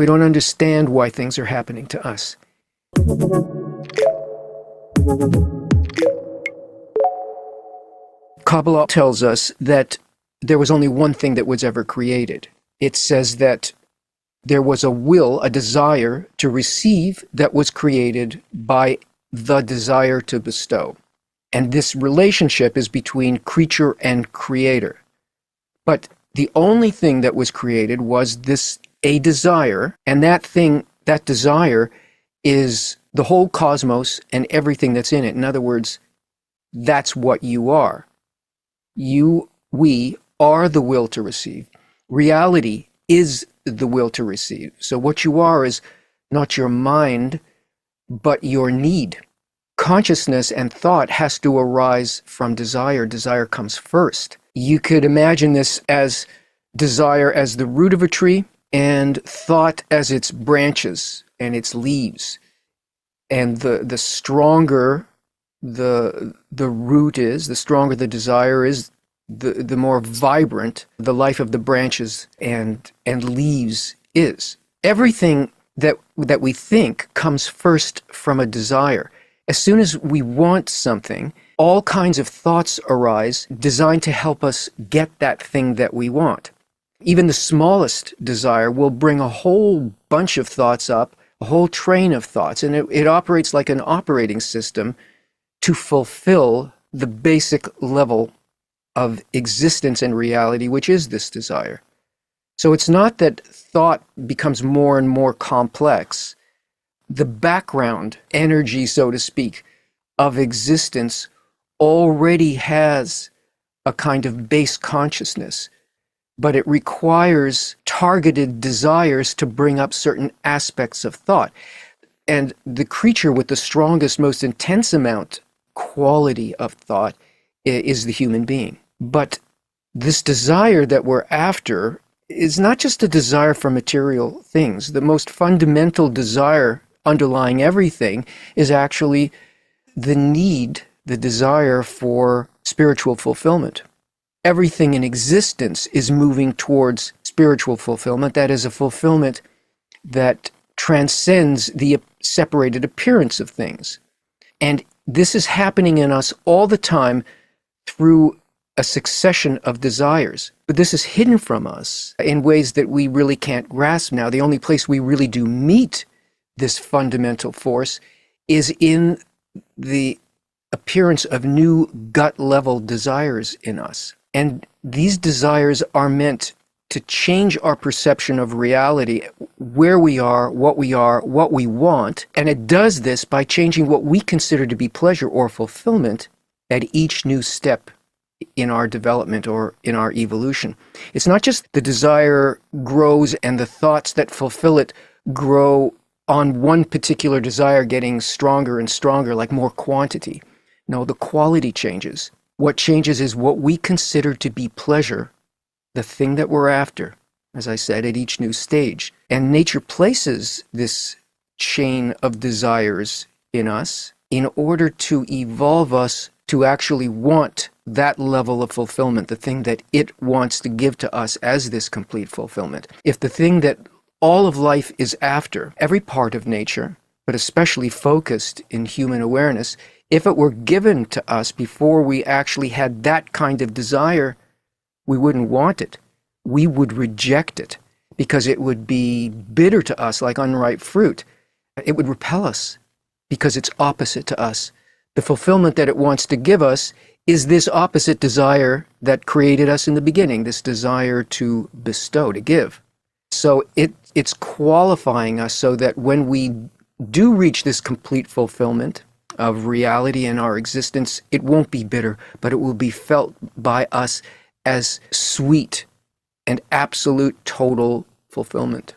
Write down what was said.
We don't understand why things are happening to us. Kabbalah tells us that there was only one thing that was ever created. It says that there was a will, a desire to receive that was created by the desire to bestow. And this relationship is between creature and creator. But the only thing that was created was a desire, and that thing, that desire, is the whole cosmos and everything that's in it. In other words, that's what you are. We are the will to receive. Reality is the will to receive. So what you are is not your mind, but your need. Consciousness and thought has to arise from desire. Desire comes first. You could imagine this as desire as the root of a tree and thought as its branches and its leaves. And the stronger the root is, the stronger the desire is, the more vibrant the life of the branches and leaves is. Everything that we think comes first from a desire. As soon as we want something, all kinds of thoughts arise designed to help us get that thing that we want. Even the smallest desire will bring a whole bunch of thoughts up, a whole train of thoughts, and it operates like an operating system to fulfill the basic level of existence and reality, which is this desire. So it's not that thought becomes more and more complex. The background energy, so to speak, of existence already has a kind of base consciousness, but it requires targeted desires to bring up certain aspects of thought. And the creature with the strongest, most intense quality of thought is the human being. But this desire that we're after is not just a desire for material things. The most fundamental desire underlying everything is actually the need, the desire for spiritual fulfillment. Everything in existence is moving towards spiritual fulfillment. That is a fulfillment that transcends the separated appearance of things. And this is happening in us all the time through a succession of desires. But this is hidden from us in ways that we really can't grasp now. The only place we really do meet this fundamental force is in the appearance of new gut-level desires in us. And these desires are meant to change our perception of reality, where we are, what we want. And it does this by changing what we consider to be pleasure or fulfillment at each new step in our development or in our evolution. It's not just the desire grows and the thoughts that fulfill it grow on one particular desire getting stronger and stronger, like more quantity. No, the quality changes. What changes is what we consider to be pleasure, the thing that we're after, as I said, at each new stage. And nature places this chain of desires in us in order to evolve us to actually want that level of fulfillment, the thing that it wants to give to us as this complete fulfillment. If the thing that all of life is after, every part of nature, but especially focused in human awareness, if it were given to us before we actually had that kind of desire, we wouldn't want it. We would reject it because it would be bitter to us like unripe fruit. It would repel us because it's opposite to us. The fulfillment that it wants to give us is this opposite desire that created us in the beginning, this desire to bestow, to give. So it's qualifying us so that when we do reach this complete fulfillment of reality in our existence, it won't be bitter, but it will be felt by us as sweet and absolute total fulfillment.